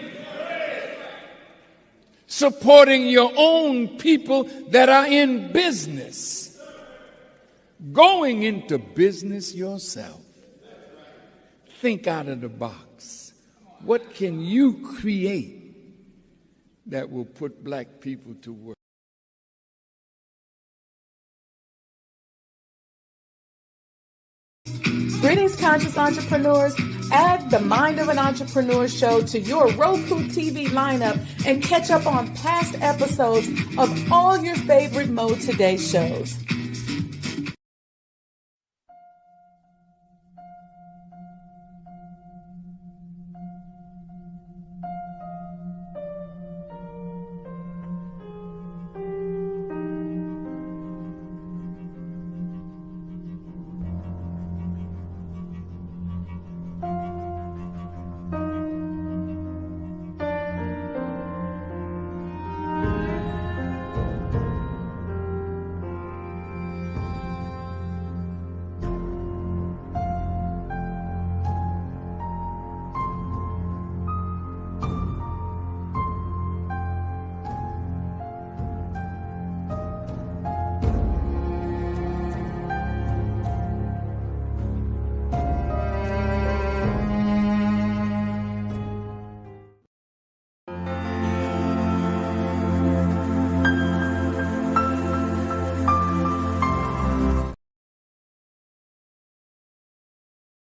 Supporting your own people that are in business. Going into business yourself. Think out of the box. What can you create that will put black people to work? Greetings, conscious entrepreneurs. Add the Mind of an Entrepreneur show to your Roku TV lineup and catch up on past episodes of all your favorite Mo Today shows.